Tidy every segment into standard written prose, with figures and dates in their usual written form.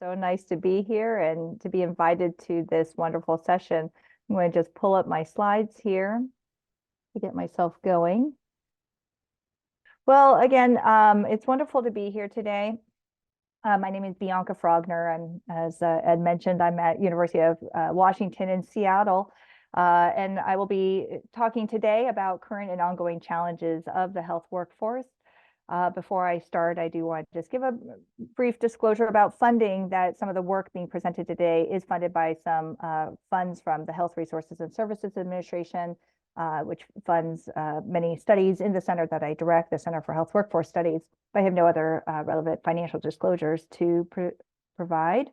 So nice to be here and to be invited to this wonderful session. I'm going to just pull up my slides here to get myself going. Well, again, it's wonderful to be here today. My name is Bianca Frogner, and as Ed mentioned, I'm at University of Washington in Seattle, and I will be talking today about current and ongoing challenges of the health workforce. Before I start, I do want to just give a brief disclosure about funding, that some of the work being presented today is funded by some funds from the Health Resources and Services Administration, which funds many studies in the center that I direct, the Center for Health Workforce Studies. I have no other relevant financial disclosures to provide.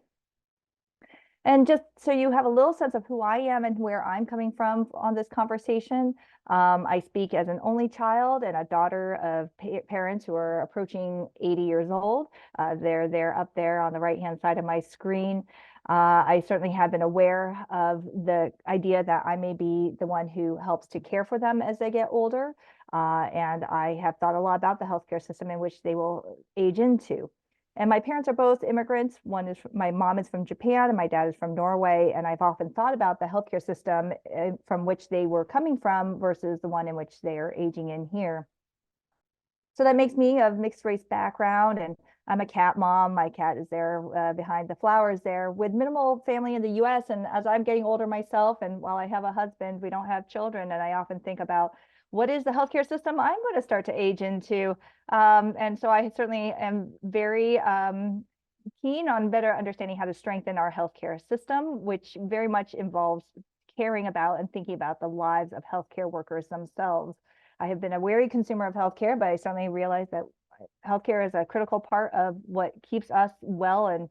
And just so you have a little sense of who I am and where I'm coming from on this conversation, I speak as an only child and a daughter of parents who are approaching 80 years old. They're up there on the right-hand side of my screen. I certainly have been aware of the idea that I may be the one who helps to care for them as they get older. And I have thought a lot about the healthcare system in which they will age into. And my parents are both immigrants. My mom is from Japan and my dad is from Norway. And I've often thought about the healthcare system from which they were coming from versus the one in which they are aging in here. So that makes me of mixed race background, and I'm a cat mom. My cat is there behind the flowers there, with minimal family in the US. And as I'm getting older myself, and while I have a husband, we don't have children. And I often think about, what is the healthcare system I'm going to start to age into? And so I certainly am very keen on better understanding how to strengthen our healthcare system, which very much involves caring about and thinking about the lives of healthcare workers themselves. I have been a wary consumer of healthcare, but I certainly realize that healthcare is a critical part of what keeps us well, and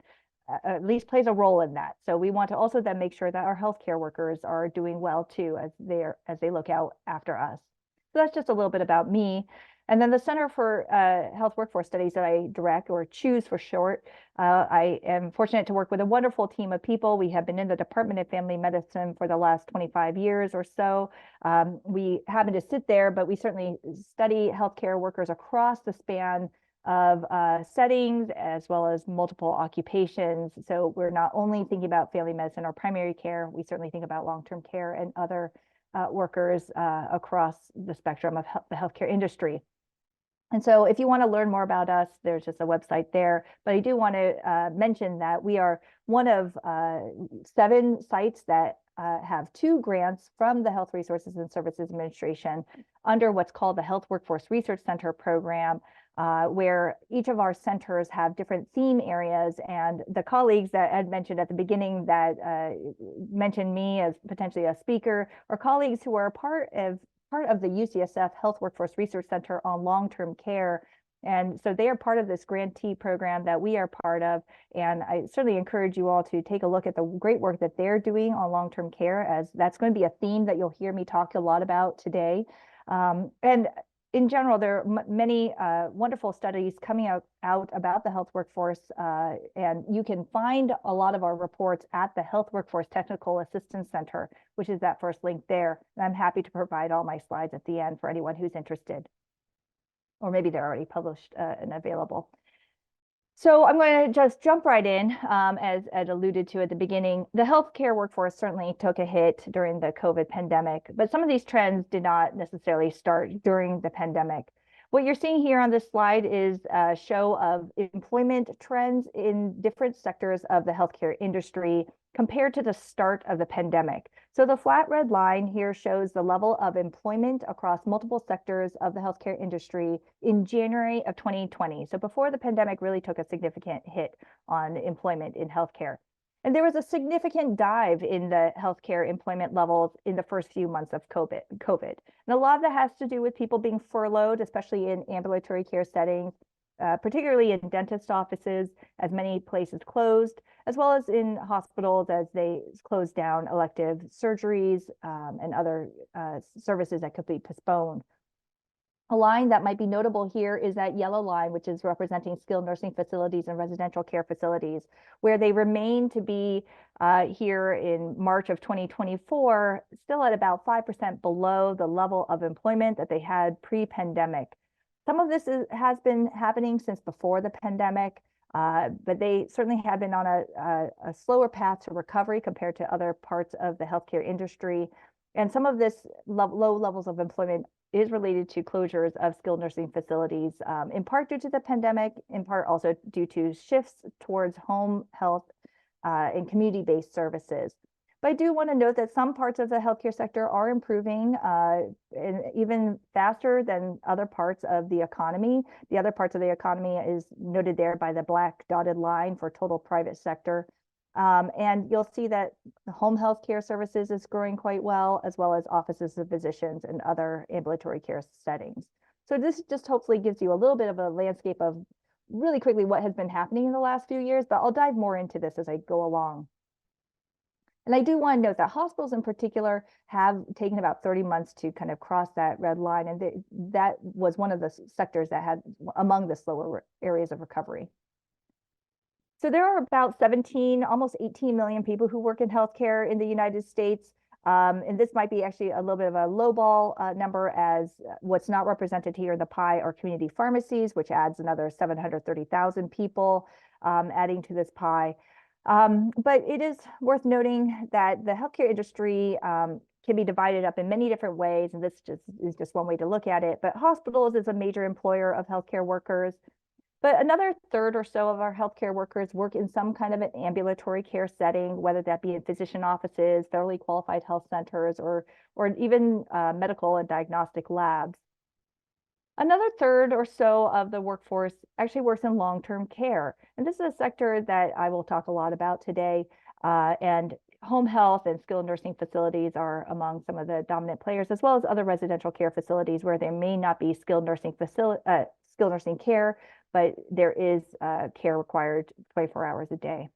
at least plays a role in that. So we want to also then make sure that our healthcare workers are doing well too, as they look out after us. So that's just a little bit about me. And then the Center for Health Workforce Studies that I direct, or CHOOSE for short, I am fortunate to work with a wonderful team of people. We have been in the Department of Family Medicine for the last 25 years or so. We happen to sit there, but we certainly study healthcare workers across the span of settings, as well as multiple occupations. So we're not only thinking about family medicine or primary care, we certainly think about long-term care and other workers across the spectrum of the healthcare industry. And so if you want to learn more about us, there's just a website there. But I do want to mention that we are one of 7 sites that have 2 grants from the Health Resources and Services Administration under what's called the Health Workforce Research Center program, where each of our centers have different theme areas. And the colleagues that Ed mentioned at the beginning that mentioned me as potentially a speaker, are colleagues who are part of the UCSF Health Workforce Research Center on long-term care. And so they are part of this grantee program that we are part of. And I certainly encourage you all to take a look at the great work that they're doing on long-term care, as that's going to be a theme that you'll hear me talk a lot about today. And in general, there are many wonderful studies coming out about the health workforce, and you can find a lot of our reports at the Health Workforce Technical Assistance Center, which is that first link there. And I'm happy to provide all my slides at the end for anyone who's interested, or maybe they're already published and available. So I'm going to just jump right in. As Ed alluded to at the beginning, the healthcare workforce certainly took a hit during the COVID pandemic, but some of these trends did not necessarily start during the pandemic. What you're seeing here on this slide is a show of employment trends in different sectors of the healthcare industry compared to the start of the pandemic. So the flat red line here shows the level of employment across multiple sectors of the healthcare industry in January of 2020. So before the pandemic really took a significant hit on employment in healthcare. And there was a significant dive in the healthcare employment levels in the first few months of COVID. And a lot of that has to do with people being furloughed, especially in ambulatory care settings, particularly in dentist offices, as many places closed, as well as in hospitals as they closed down elective surgeries and other services that could be postponed. A line that might be notable here is that yellow line, which is representing skilled nursing facilities and residential care facilities, where they remain to be here in March of 2024, still at about 5% below the level of employment that they had pre-pandemic. Some of this has been happening since before the pandemic, but they certainly have been on a slower path to recovery compared to other parts of the healthcare industry. And some of this low levels of employment is related to closures of skilled nursing facilities, in part due to the pandemic, in part also due to shifts towards home health and community-based services. But I do want to note that some parts of the healthcare sector are improving and even faster than other parts of the economy. The other parts of the economy is noted there by the black dotted line for total private sector. And you'll see that the home health care services is growing quite well, as well as offices of physicians and other ambulatory care settings. So this just hopefully gives you a little bit of a landscape of really quickly what has been happening in the last few years, but I'll dive more into this as I go along. And I do want to note that hospitals in particular have taken about 30 months to kind of cross that red line. And that was one of the sectors that had among the slower areas of recovery. So there are about 17, almost 18 million people who work in healthcare in the United States. And this might be actually a little bit of a lowball number, as what's not represented here in the pie are community pharmacies, which adds another 730,000 people adding to this pie. But it is worth noting that the healthcare industry can be divided up in many different ways, and this is just one way to look at it. But hospitals is a major employer of healthcare workers. But another third or so of our healthcare workers work in some kind of an ambulatory care setting, whether that be in physician offices, federally qualified health centers, or even medical and diagnostic labs. Another third or so of the workforce actually works in long-term care. And this is a sector that I will talk a lot about today. And home health and skilled nursing facilities are among some of the dominant players, as well as other residential care facilities where there may not be skilled nursing care, but there is care required 24 hours a day.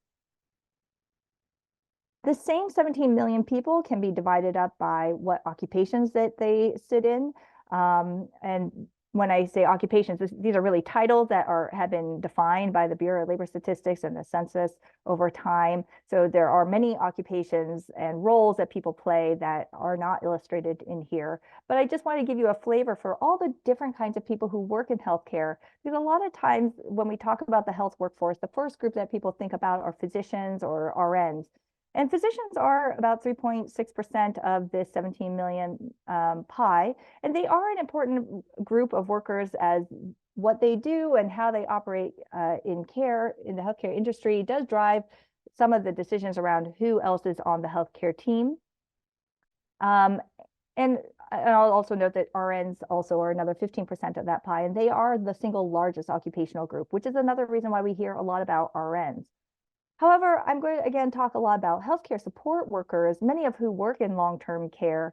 The same 17 million people can be divided up by what occupations that they sit in. And when I say occupations, these are really titles that have been defined by the Bureau of Labor Statistics and the census over time. So there are many occupations and roles that people play that are not illustrated in here. But I just want to give you a flavor for all the different kinds of people who work in healthcare. Because a lot of times when we talk about the health workforce, the first group that people think about are physicians or RNs. And physicians are about 3.6% of this 17 million pie, and they are an important group of workers, as what they do and how they operate in care in the healthcare industry does drive some of the decisions around who else is on the healthcare team. And I'll also note that RNs also are another 15% of that pie, and they are the single largest occupational group, which is another reason why we hear a lot about RNs. However, I'm going to again talk a lot about healthcare support workers, many of who work in long-term care.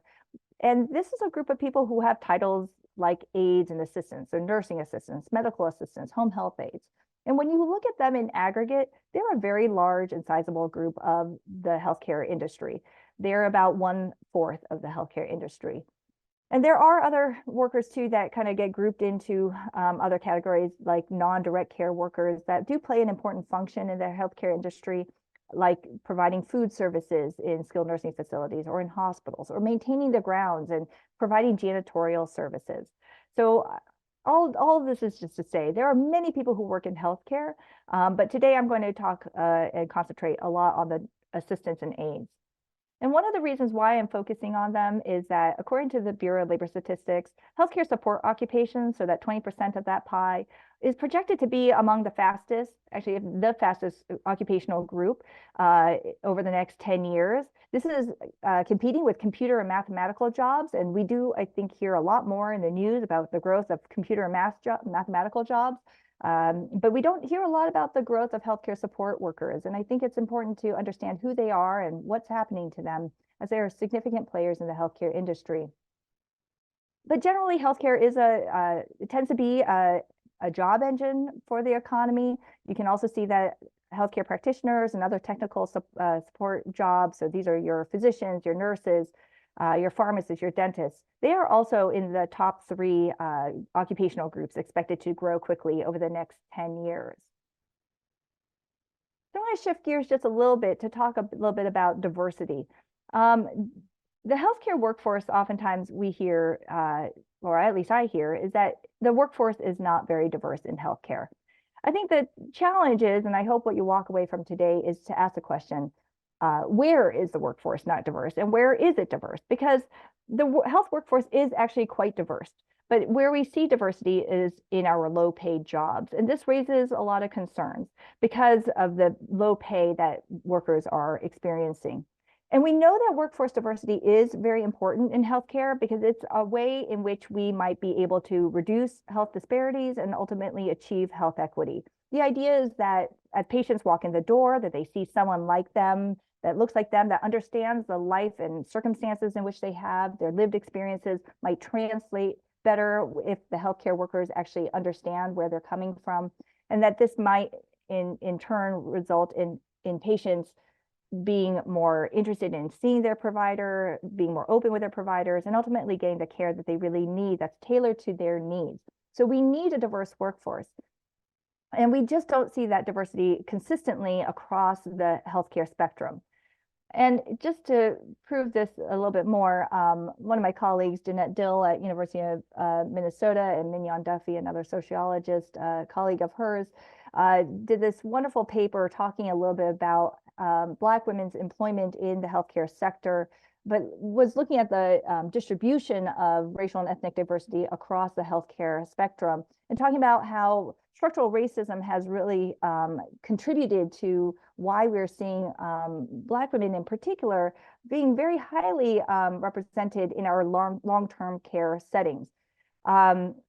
And this is a group of people who have titles like aides and assistants, or nursing assistants, medical assistants, home health aides. And when you look at them in aggregate, they're a very large and sizable group of the healthcare industry. They're about 1/4 of the healthcare industry. And there are other workers too that kind of get grouped into other categories, like non-direct care workers that do play an important function in the healthcare industry, like providing food services in skilled nursing facilities or in hospitals, or maintaining the grounds and providing janitorial services. So all of this is just to say there are many people who work in healthcare, but today I'm going to talk and concentrate a lot on the assistants and aides. And one of the reasons why I'm focusing on them is that according to the Bureau of Labor Statistics, healthcare support occupations, so that 20% of that pie, is projected to be among the fastest, actually the fastest occupational group over the next 10 years. This is competing with computer and mathematical jobs. And we do, I think, hear a lot more in the news about the growth of computer and mathematical jobs. But we don't hear a lot about the growth of healthcare support workers. And I think it's important to understand who they are and what's happening to them, as they are significant players in the healthcare industry. But generally, healthcare is it tends to be a job engine for the economy. You can also see that healthcare practitioners and other technical support jobs, so these are your physicians, your nurses, your pharmacists, your dentists, they are also in the top 3 occupational groups expected to grow quickly over the next 10 years. So I want to shift gears just a little bit to talk a little bit about diversity. The healthcare workforce, oftentimes we hear, or at least I hear, is that the workforce is not very diverse in healthcare. I think the challenge is, and I hope what you walk away from today is to ask the question, where is the workforce not diverse and where is it diverse? Because the health workforce is actually quite diverse. But where we see diversity is in our low paid jobs. And this raises a lot of concerns because of the low pay that workers are experiencing. And we know that workforce diversity is very important in healthcare because it's a way in which we might be able to reduce health disparities and ultimately achieve health equity. The idea is that as patients walk in the door, that they see someone like them, that looks like them, that understands the life and circumstances in which they have, their lived experiences might translate better if the healthcare workers actually understand where they're coming from, and that this might in turn result in patients being more interested in seeing their provider, being more open with their providers, and ultimately getting the care that they really need that's tailored to their needs. So we need a diverse workforce. And we just don't see that diversity consistently across the healthcare spectrum. And just to prove this a little bit more, one of my colleagues, Jeanette Dill at University of Minnesota, and Mignon Duffy, another sociologist, colleague of hers, did this wonderful paper talking a little bit about Black women's employment in the healthcare sector, but was looking at the distribution of racial and ethnic diversity across the healthcare spectrum and talking about how structural racism has really contributed to why we're seeing Black women in particular being very highly represented in our long-term care settings.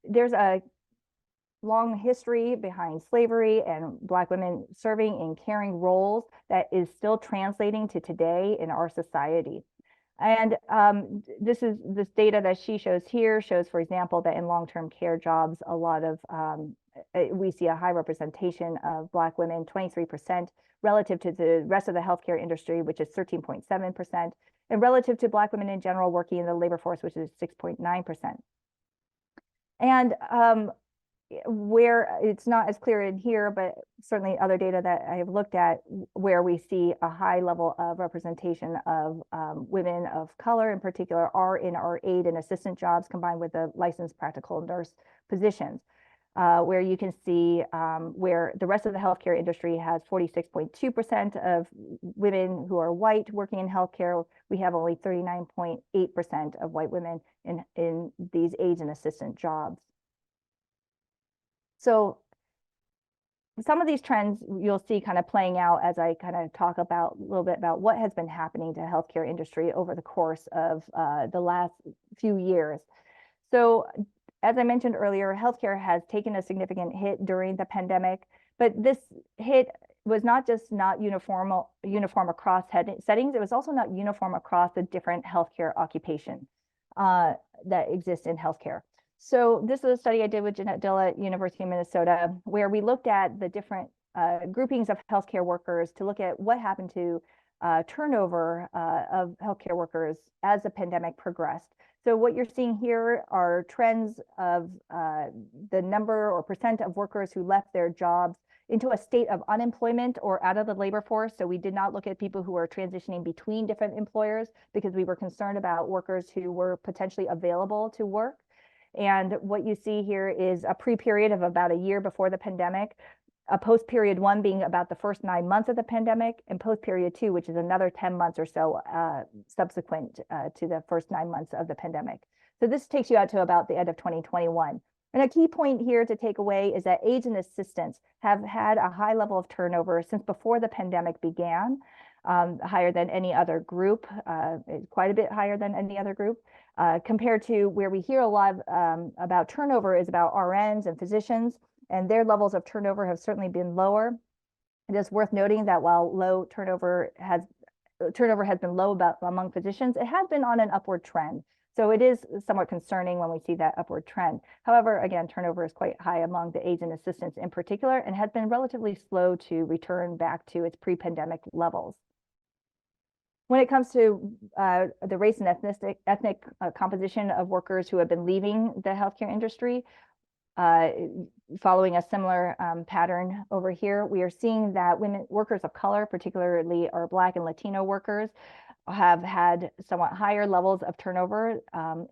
There's a long history behind slavery and Black women serving in caring roles that is still translating to today in our society. And this data that she shows here shows, for example, that in long-term care jobs, a lot of we see a high representation of Black women, 23%, relative to the rest of the healthcare industry, which is 13.7%, and relative to Black women in general working in the labor force, which is 6.9%. And where it's not as clear in here, but certainly other data that I have looked at where we see a high level of representation of women of color in particular are in our aid and assistant jobs combined with the licensed practical nurse positions, where you can see where the rest of the healthcare industry has 46.2% of women who are white working in healthcare. We have only 39.8% of white women in these aides and assistant jobs. So some of these trends you'll see kind of playing out as I kind of talk about a little bit about what has been happening to the healthcare industry over the course of the last few years. So as I mentioned earlier, healthcare has taken a significant hit during the pandemic, but this hit was not just not uniform across settings, it was also not uniform across the different healthcare occupation that exist in healthcare. So this is a study I did with Jeanette Dill at University of Minnesota, where we looked at the different groupings of healthcare workers to look at what happened to turnover of healthcare workers as the pandemic progressed. So what you're seeing here are trends of the number or percent of workers who left their jobs into a state of unemployment or out of the labor force. So we did not look at people who were transitioning between different employers because we were concerned about workers who were potentially available to work. And what you see here is a pre-period of about a year before the pandemic, a post-period 1 being about the first 9 months of the pandemic, and post-period 2, which is another 10 months or so subsequent to the first 9 months of the pandemic. So this takes you out to about the end of 2021. And a key point here to take away is that aides and assistants have had a high level of turnover since before the pandemic began, higher than any other group, quite a bit higher than any other group. Compared to where we hear a lot about turnover is about RNs and physicians, and their levels of turnover have certainly been lower. It is worth noting that while turnover has been low among physicians, it has been on an upward trend. So it is somewhat concerning when we see that upward trend. However, again, turnover is quite high among the aides and assistants in particular, and has been relatively slow to return back to its pre-pandemic levels. When it comes to the race and ethnic composition of workers who have been leaving the healthcare industry, following a similar pattern over here, we are seeing that workers of color, particularly our Black and Latino workers, have had somewhat higher levels of turnover.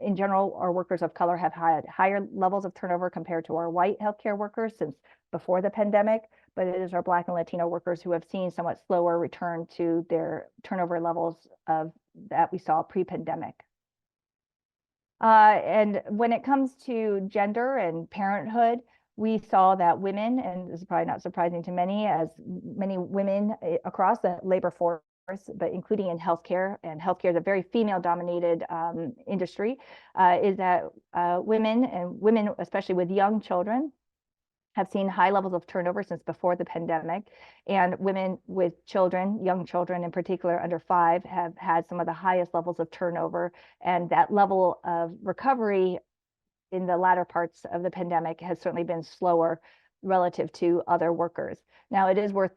In general, our workers of color have had higher levels of turnover compared to our white healthcare workers since before the pandemic, but it is our Black and Latino workers who have seen somewhat slower return to their turnover levels of that we saw pre-pandemic. And when it comes to gender and parenthood, we saw that women, and this is probably not surprising to many, as many women across the labor force, but including in healthcare, and healthcare is a very female-dominated industry, is that women, especially with young children, have seen high levels of turnover since before the pandemic, and women with children, young children in particular under 5, have had some of the highest levels of turnover, and that level of recovery in the latter parts of the pandemic has certainly been slower relative to other workers. Now, it is worth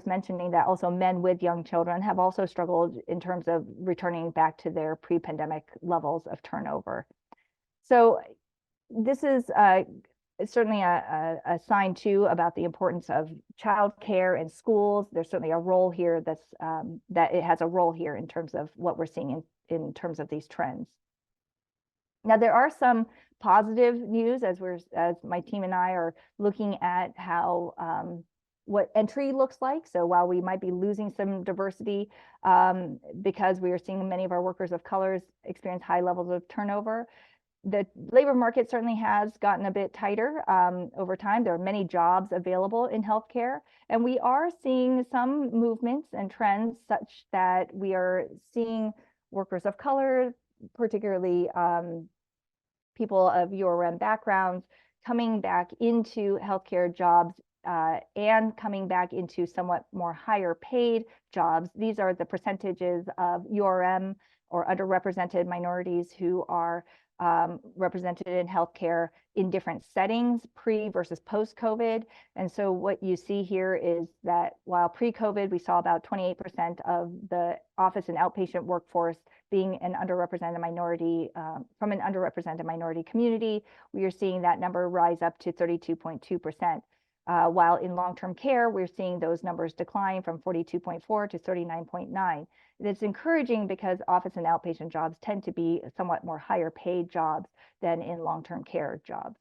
mentioning that also men with young children have also struggled in terms of returning back to their pre-pandemic levels of turnover. So this is certainly a sign too about the importance of childcare and schools. There's certainly a role here that it has a role here in terms of what we're seeing in terms of these trends. Now, there are some positive news as my team and I are looking at how what entry looks like. So while we might be losing some diversity because we are seeing many of our workers of colors experience high levels of turnover, the labor market certainly has gotten a bit tighter over time. There are many jobs available in healthcare, and we are seeing some movements and trends such that we are seeing workers of color, particularly people of URM backgrounds, coming back into healthcare jobs and coming back into somewhat more higher paid jobs. These are the percentages of URM or underrepresented minorities who are represented in healthcare in different settings, pre versus post-COVID. And so what you see here is that while pre-COVID, we saw about 28% of the office and outpatient workforce being an underrepresented minority, from an underrepresented minority community, we are seeing that number rise up to 32.2%. While in long-term care, we're seeing those numbers decline from 42.4 to 39.9. It's encouraging because office and outpatient jobs tend to be somewhat more higher paid jobs than in long-term care jobs.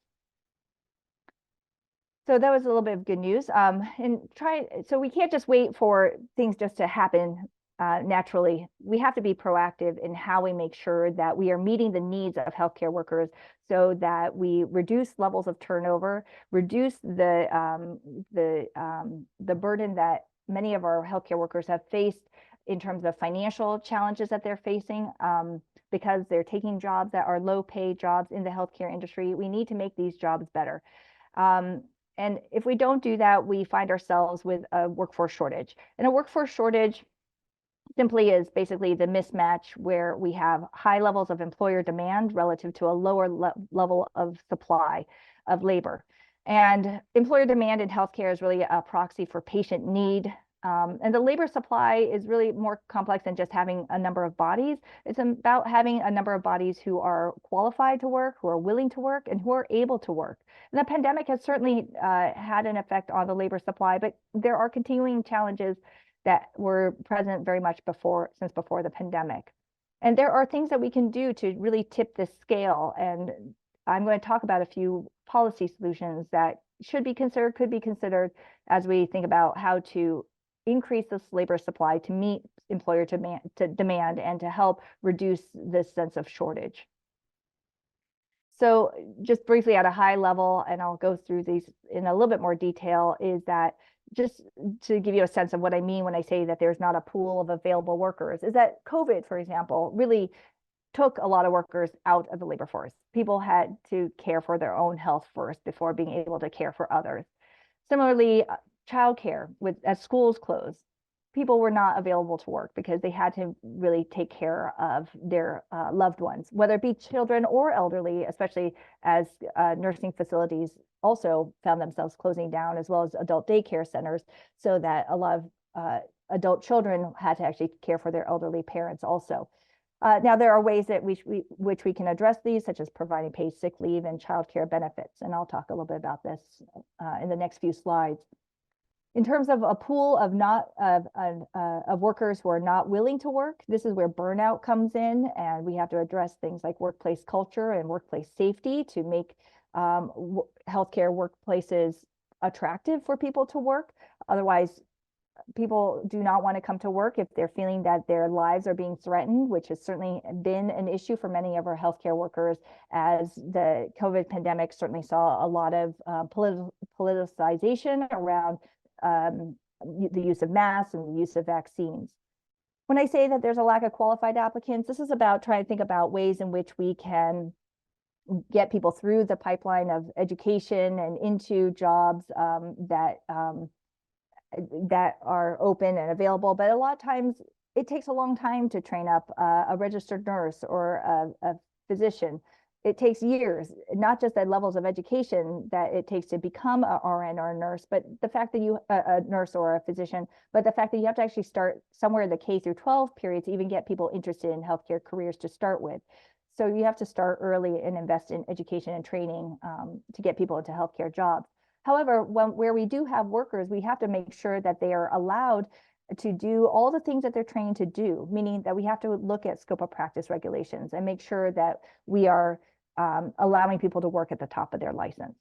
So that was a little bit of good news. So we can't just wait for things just to happen naturally. We have to be proactive in how we make sure that we are meeting the needs of healthcare workers so that we reduce levels of turnover, reduce the burden that many of our healthcare workers have faced in terms of financial challenges that they're facing because they're taking jobs that are low paid jobs in the healthcare industry. We need to make these jobs better. And if we don't do that, we find ourselves with a workforce shortage. And a workforce shortage simply is basically the mismatch where we have high levels of employer demand relative to a lower level of supply of labor. And employer demand in healthcare is really a proxy for patient need. And the labor supply is really more complex than just having a number of bodies. It's about having a number of bodies who are qualified to work, who are willing to work, and who are able to work. And the pandemic has certainly had an effect on the labor supply, but there are continuing challenges that were present very much since before the pandemic. And there are things that we can do to really tip this scale. And I'm going to talk about a few policy solutions that should be considered, could be considered as we think about how to increase this labor supply to meet employer demand and to help reduce this sense of shortage. So just briefly at a high level, and I'll go through these in a little bit more detail, is that just to give you a sense of what I mean when I say that there's not a pool of available workers, is that COVID, for example, really took a lot of workers out of the labor force. People had to care for their own health first before being able to care for others. Similarly, childcare, as schools closed, people were not available to work because they had to really take care of their loved ones, whether it be children or elderly, especially as nursing facilities also found themselves closing down, as well as adult daycare centers, so that a lot of adult children had to actually care for their elderly parents also. Now, there are ways that which we can address these, such as providing paid sick leave and childcare benefits, and I'll talk a little bit about this in the next few slides. In terms of a pool of workers who are not willing to work, this is where burnout comes in, and we have to address things like workplace culture and workplace safety to make healthcare workplaces attractive for people to work. Otherwise, people do not want to come to work if they're feeling that their lives are being threatened, which has certainly been an issue for many of our healthcare workers, as the COVID pandemic certainly saw a lot of politicization around the use of masks and the use of vaccines. When I say that there's a lack of qualified applicants, this is about trying to think about ways in which we can get people through the pipeline of education and into jobs that are open and available. But a lot of times it takes a long time to train up a registered nurse or a physician. It takes years, not just at levels of education that it takes to become a RN or a nurse, but the fact that a nurse or a physician, but the fact that you have to actually start somewhere in the K through 12 period to even get people interested in healthcare careers to start with. So you have to start early and invest in education and training to get people into healthcare jobs. However, where we do have workers, we have to make sure that they are allowed to do all the things that they're trained to do, meaning that we have to look at scope of practice regulations and make sure that we are allowing people to work at the top of their license.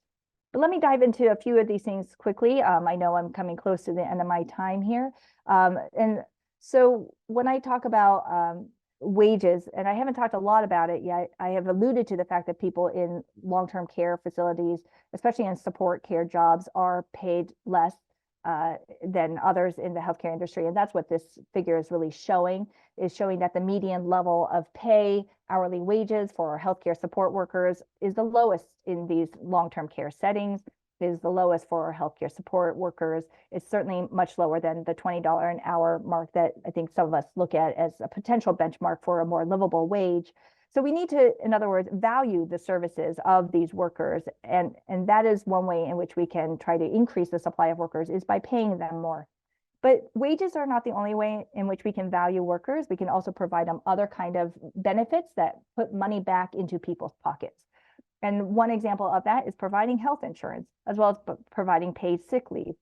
But let me dive into a few of these things quickly. I know I'm coming close to the end of my time here. And so when I talk about wages, and I haven't talked a lot about it yet, I have alluded to the fact that people in long-term care facilities, especially in support care jobs, are paid less than others in the healthcare industry. And that's what this figure is really showing that the median level of pay, hourly wages for healthcare support workers is the lowest in these long-term care settings, is the lowest for healthcare support workers. It's certainly much lower than the $20 an hour mark that I think some of us look at as a potential benchmark for a more livable wage. So we need to, in other words, value the services of these workers. And that is one way in which we can try to increase the supply of workers, is by paying them more. But wages are not the only way in which we can value workers. We can also provide them other kind of benefits that put money back into people's pockets. And one example of that is providing health insurance, as well as providing paid sick leave.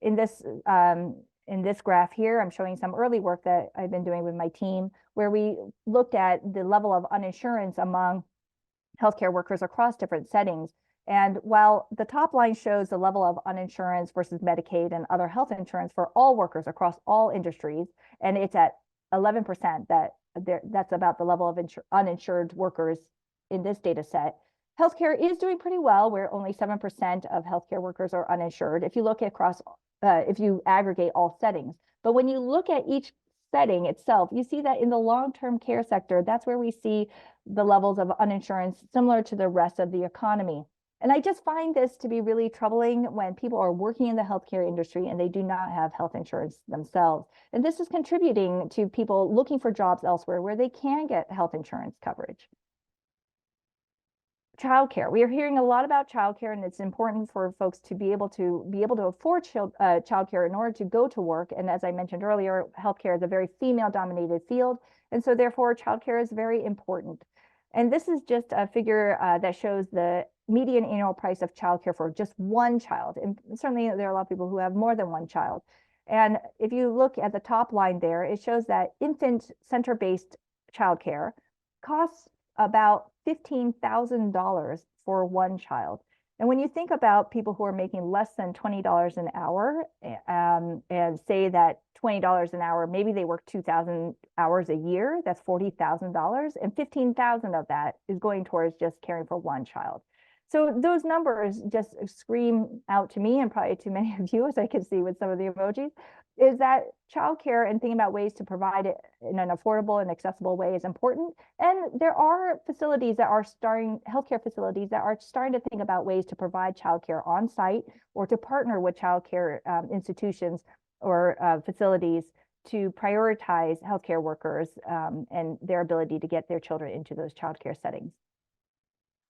In this graph here, I'm showing some early work that I've been doing with my team, where we looked at the level of uninsurance among healthcare workers across different settings. And while the top line shows the level of uninsurance versus Medicaid and other health insurance for all workers across all industries, and it's at 11%, that's about the level of uninsured workers in this data set. Healthcare is doing pretty well, where only 7% of healthcare workers are uninsured if you look across, if you aggregate all settings. But when you look at each setting itself, you see that in the long-term care sector, that's where we see the levels of uninsurance similar to the rest of the economy. And I just find this to be really troubling when people are working in the healthcare industry and they do not have health insurance themselves. And this is contributing to people looking for jobs elsewhere where they can get health insurance coverage. Childcare. We are hearing a lot about childcare, and it's important for folks to be able to afford childcare in order to go to work. And as I mentioned earlier, healthcare is a very female-dominated field, and so therefore childcare is very important. And this is just a figure that shows the median annual price of childcare for just one child. And certainly there are a lot of people who have more than one child. And if you look at the top line there, it shows that infant center-based childcare costs about $15,000 for one child. And when you think about people who are making less than $20 an hour, and say that $20 an hour, maybe they work 2,000 hours a year, that's $40,000, and 15,000 of that is going towards just caring for one child. So those numbers just scream out to me, and probably to many of you, as I can see with some of the emojis, is that childcare and thinking about ways to provide it in an affordable and accessible way is important. And there are facilities that are healthcare facilities that are starting to think about ways to provide childcare on site, or to partner with childcare institutions or facilities to prioritize healthcare workers and their ability to get their children into those childcare settings.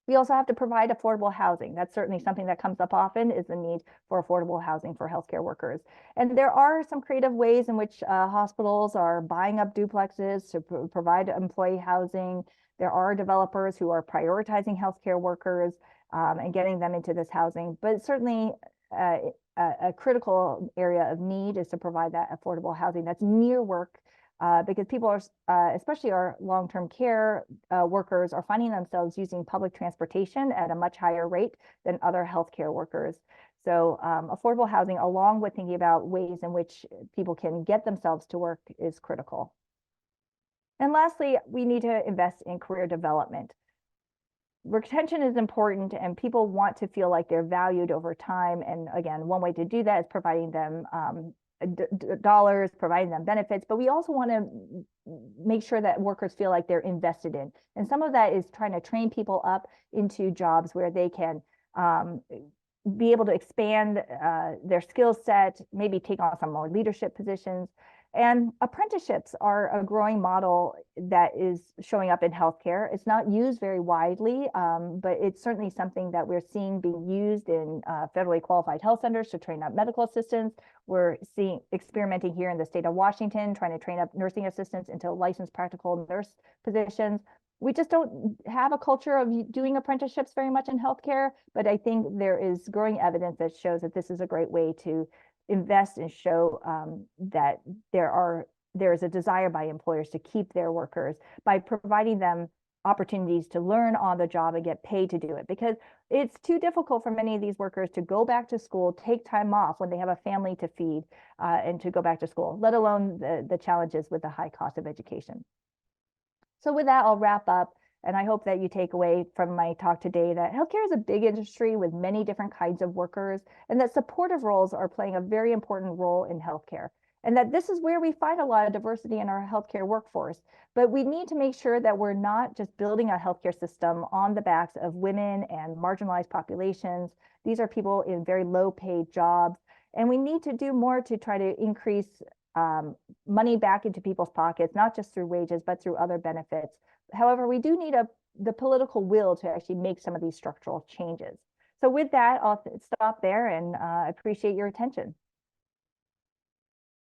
We also have to provide affordable housing. That's certainly something that comes up often, is the need for affordable housing for healthcare workers. And there are some creative ways in which hospitals are buying up duplexes to provide employee housing. There are developers who are prioritizing healthcare workers and getting them into this housing. But certainly, a critical area of need is to provide that affordable housing that's near work, because people are, especially our long-term care workers, are finding themselves using public transportation at a much higher rate than other healthcare workers. So affordable housing, along with thinking about ways in which people can get themselves to work, is critical. And lastly, we need to invest in career development. Retention is important, and people want to feel like they're valued over time. And again, one way to do that is providing them dollars, providing them benefits, but we also want to make sure that workers feel like they're invested in. And some of that is trying to train people up into jobs where they can be able to expand their skill set, maybe take on some more leadership positions. And apprenticeships are a growing model that is showing up in healthcare. It's not used very widely, but it's certainly something that we're seeing being used in federally qualified health centers to train up medical assistants. We're seeing experimenting here in the state of Washington, trying to train up nursing assistants into licensed practical nurse positions. We just don't have a culture of doing apprenticeships very much in healthcare, but I think there is growing evidence that shows that this is a great way to invest and show that there is a desire by employers to keep their workers by providing them opportunities to learn on the job and get paid to do it, because it's too difficult for many of these workers to go back to school, take time off when they have a family to feed, and to go back to school, let alone the challenges with the high cost of education. So with that, I'll wrap up. And I hope that you take away from my talk today that healthcare is a big industry with many different kinds of workers, and that supportive roles are playing a very important role in healthcare. And that this is where we find a lot of diversity in our healthcare workforce. But we need to make sure that we're not just building a healthcare system on the backs of women and marginalized populations. These are people in very low paid jobs. And we need to do more to try to increase money back into people's pockets, not just through wages, but through other benefits. However, we do need the political will to actually make some of these structural changes. So with that, I'll stop there and appreciate your attention.